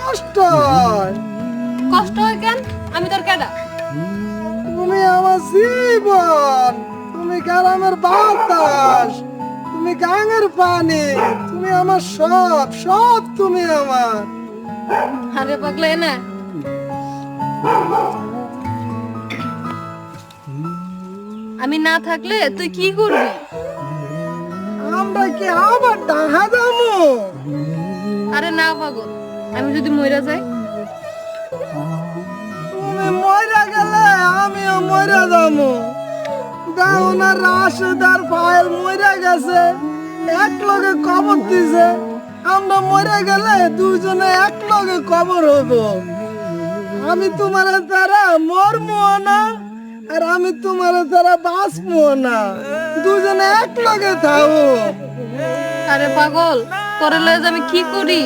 কষ্ট হয়। কষ্ট হয় কেন? আমি তোর কেডা? তুমি আমার জীবন, তুমি গ্রামের বাতাস, তুমি গাঙের পানি, তুমি আমার সব, সব তুমি আমার। আরে পাগলা না, আমি না থাকলে তুই কি করবি? আমরা কি আবার ডাহা যাবো? আরে না পাগল, আমি যদি মইরা যাই? তুমি মইরা গেলে আমিও মইরা যাবো। দেখো না রাশেদার ফাইল মইরা গেছে, এক লগে কবর দিছে। আমরা মরে গেলে দুজনে এক লগে কবর হবো। আমি তোমার দ্বারা মরমো না, আর আমি তোমার দ্বারা বাঁচবো না। দুজনে এক লগে থাকবো। আরে পাগল, তোরে লয়ে যে আমি কি করি